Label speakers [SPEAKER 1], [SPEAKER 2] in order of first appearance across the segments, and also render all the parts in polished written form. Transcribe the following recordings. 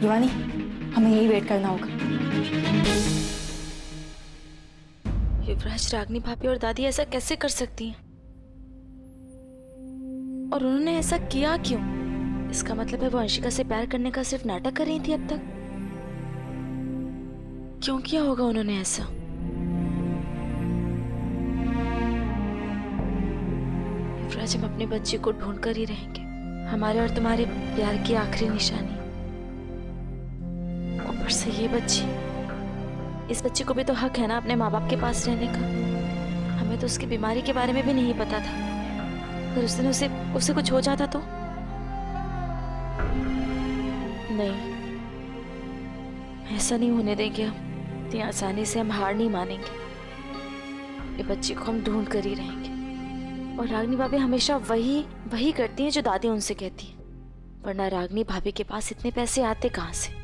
[SPEAKER 1] युवानी, हमें यही वेट करना होगा।
[SPEAKER 2] युवराज, रागनी भाभी और दादी ऐसा कैसे कर सकती हैं? और उन्होंने ऐसा किया क्यों? इसका मतलब है वो अंशिका से प्यार करने का सिर्फ नाटक कर रही थी अब तक। क्यों किया होगा उन्होंने ऐसा? युवराज, हम अपने बच्चे को ढूंढ कर ही रहेंगे। हमारे और तुम्हारे प्यार की आखिरी निशानी। ऊपर से ये बच्ची, इस बच्चे को भी तो हक है ना अपने माँ बाप के पास रहने का। हमें तो उसकी बीमारी के बारे में भी नहीं पता था। अगर उस दिन उसे कुछ हो जाता तो? नहीं, ऐसा नहीं होने देंगे हम। इतनी आसानी से हम हार नहीं मानेंगे। ये बच्चे को हम ढूंढ कर ही रहेंगे। और रागनी भाभी हमेशा वही करती हैं जो दादी उनसे कहती है। वरना रागनी भाभी के पास इतने पैसे आते कहाँ से?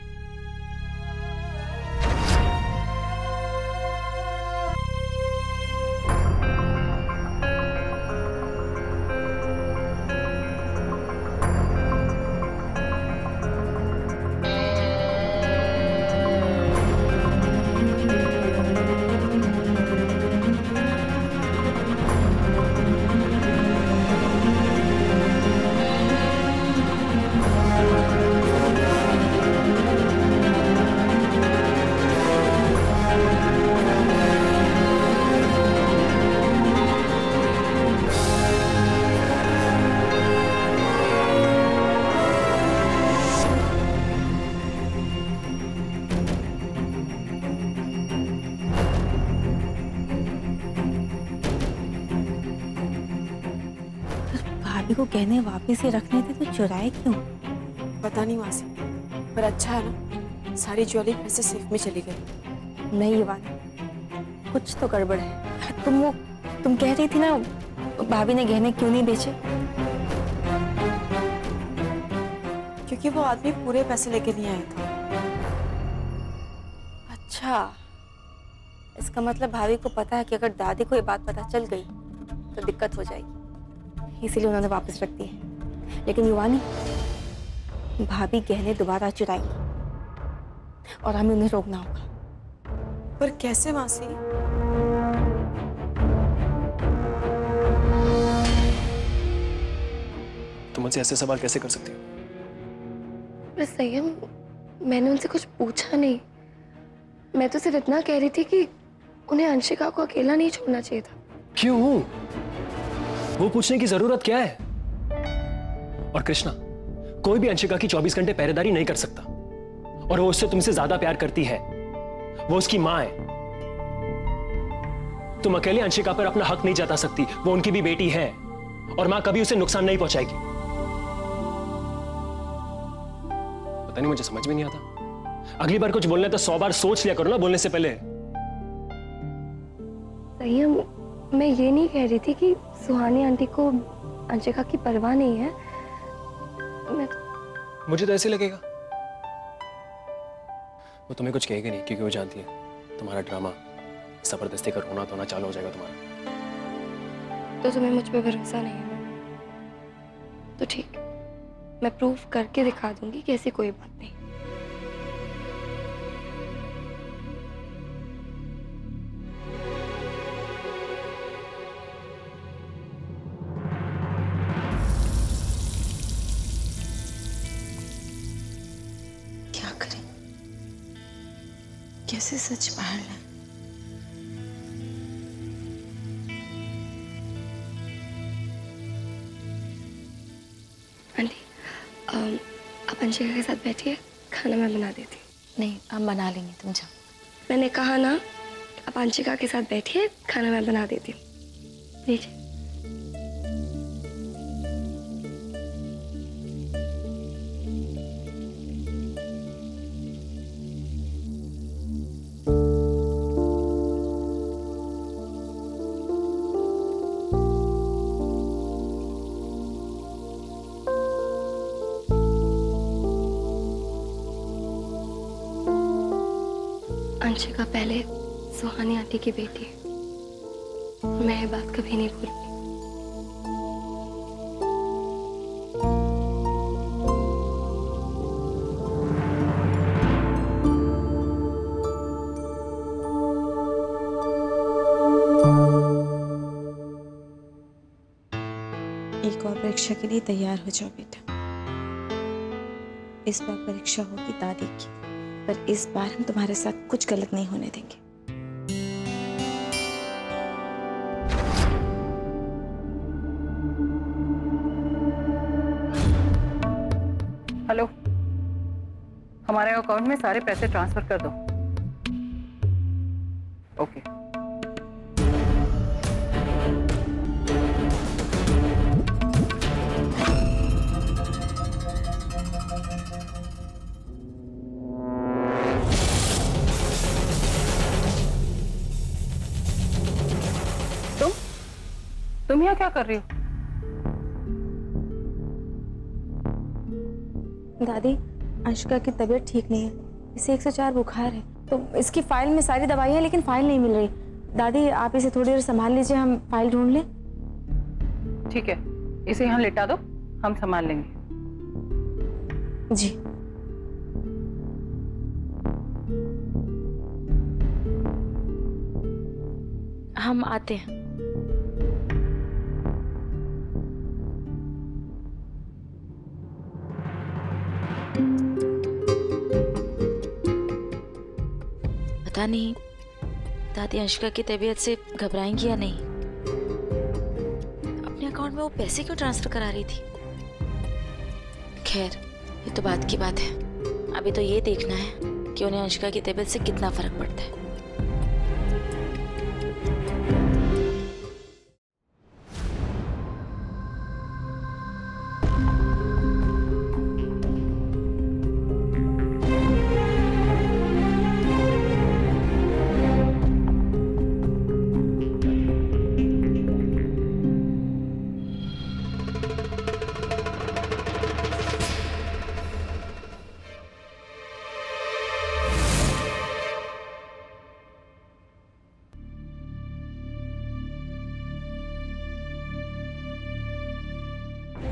[SPEAKER 1] भाभी को कहने वापस ही रखने थे तो चुराए क्यों?
[SPEAKER 3] पता नहीं मासी, पर अच्छा है ना, सारी ज्वेलरी पैसे सेफ में चली गई।
[SPEAKER 1] नहीं युवानी, कुछ तो गड़बड़ है। तुम कह रही थी ना भाभी ने गहने क्यों नहीं बेचे?
[SPEAKER 3] क्योंकि वो आदमी पूरे पैसे लेके नहीं आया था।
[SPEAKER 1] अच्छा, इसका मतलब भाभी को पता है कि अगर दादी को ये बात पता चल गई तो दिक्कत हो जाएगी, इसीलिए उन्होंने वापस रख दिए। लेकिन युवानी, भाभी गहने दोबारा चुराएंगी और हमें उन्हें रोकना होगा।
[SPEAKER 3] पर कैसे मासी?
[SPEAKER 4] तुम मुझसे ऐसे सवाल कैसे कर सकती हो?
[SPEAKER 5] बस संयम, मैंने उनसे कुछ पूछा नहीं। मैं तो सिर्फ इतना कह रही थी कि उन्हें अंशिका को अकेला नहीं छोड़ना चाहिए था।
[SPEAKER 4] क्यों? वो पूछने की जरूरत क्या है? और कृष्णा, कोई भी अंशिका की 24 घंटे पहरेदारी नहीं कर सकता। और वो उससे तुमसे ज्यादा प्यार करती है। वो उसकी मां है। तुम अकेले अंशिका पर अपना हक नहीं जता सकती। वो उनकी भी बेटी है और मां कभी उसे नुकसान नहीं पहुंचाएगी। पता नहीं, मुझे समझ में नहीं आता। अगली बार कुछ बोलना है तो 100 बार सोच लिया करो ना बोलने से पहले।
[SPEAKER 5] संयम, मैं ये नहीं कह रही थी कि सुहानी आंटी को अंशिका की परवाह नहीं है।
[SPEAKER 4] मुझे तो ऐसे लगेगा। वो तुम्हें कुछ कहेगी नहीं क्योंकि वो जानती है तुम्हारा ड्रामा, जबरदस्ती का रोना धोना चालू हो जाएगा तुम्हारा।
[SPEAKER 5] तो तुम्हें मुझ पे भरोसा नहीं है? तो ठीक, मैं प्रूफ करके दिखा दूंगी कि ऐसी कोई बात नहीं।
[SPEAKER 2] कैसे सच बाहर लाए?
[SPEAKER 5] आंटी, आप अंशिका के साथ बैठिए, खाना मैं बना देती हूँ।
[SPEAKER 2] नहीं, हम बना लेंगे, तुम जाओ।
[SPEAKER 5] मैंने कहा ना, आप अंशिका के साथ बैठिए, खाना मैं बना देती हूँ। लीजिए। अंशिका पहले सुहानी आंटी की बेटी है। मैं ये बात कभी नहीं भूलूंगी।
[SPEAKER 2] परीक्षा के लिए तैयार हो जाओ बेटा। इस बार परीक्षा होगी दादी की, पर इस बार हम तुम्हारे साथ कुछ गलत नहीं होने देंगे।
[SPEAKER 6] हेलो, हमारे अकाउंट में सारे पैसे ट्रांसफर कर दो। ओके। तुम यहाँ क्या कर रही हो?
[SPEAKER 2] दादी, अंशिका की तबीयत ठीक नहीं है, इसे 104 बुखार है। तो इसकी फाइल में सारी दवाई है लेकिन फाइल नहीं मिल रही। दादी आप इसे थोड़ी देर संभाल लीजिए, हम फाइल ढूंढ लें।
[SPEAKER 6] ठीक है, इसे यहाँ लिटा दो, हम संभाल लेंगे।
[SPEAKER 2] जी। हम आते हैं। पता नहीं दादी अंशिका की तबीयत से घबराएंगी या नहीं। अपने अकाउंट में वो पैसे क्यों ट्रांसफर करा रही थी? खैर, ये तो बात की बात है। अभी तो ये देखना है कि उन्हें अंशिका की तबीयत से कितना फर्क पड़ता है।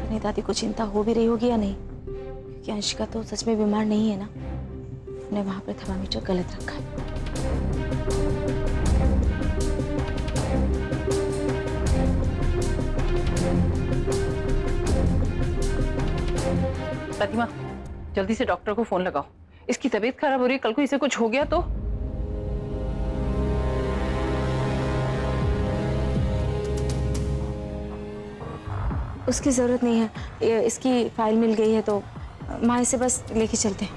[SPEAKER 2] नहीं दादी को चिंता हो भी रही होगी या नहीं, क्योंकि अंशिका तो सच में बीमार नहीं है ना। उन्हें वहां पर थर्मामीटर गलत रखा है।
[SPEAKER 6] प्रतिमा, जल्दी से डॉक्टर को फोन लगाओ। इसकी तबीयत खराब हो रही है, कल को इसे कुछ हो गया तो?
[SPEAKER 2] उसकी जरूरत नहीं है, इसकी फाइल मिल गई है तो माँ इसे बस लेके चलते हैं।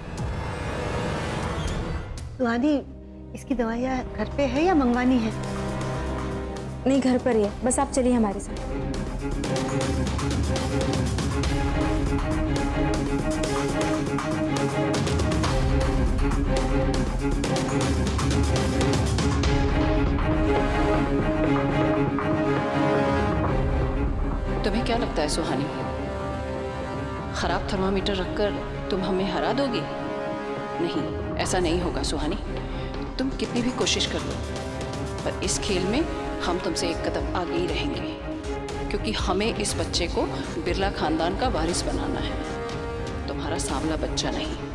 [SPEAKER 7] सुहानी, इसकी दवाइयाँ घर पे है या मंगवानी है?
[SPEAKER 2] नहीं, घर पर ही है, बस आप चलिए हमारे साथ।
[SPEAKER 8] तुम्हें क्या लगता है सुहानी, खराब थर्मामीटर रखकर तुम हमें हरा दोगी? नहीं, ऐसा नहीं होगा सुहानी। तुम कितनी भी कोशिश कर लो, पर इस खेल में हम तुमसे एक कदम आगे ही रहेंगे, क्योंकि हमें इस बच्चे को बिरला खानदान का वारिस बनाना है, तुम्हारा सांवला बच्चा नहीं।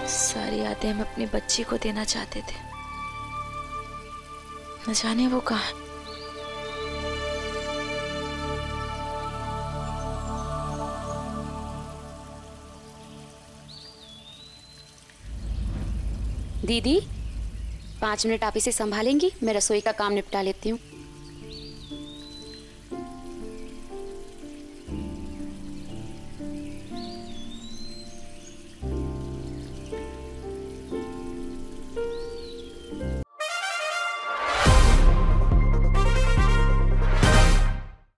[SPEAKER 2] सारी यादें हम अपनी बच्ची को देना चाहते थे, न जाने वो कहाँ है।
[SPEAKER 9] दीदी 5 मिनट आप इसे संभालेंगी? मैं रसोई का काम निपटा लेती हूँ।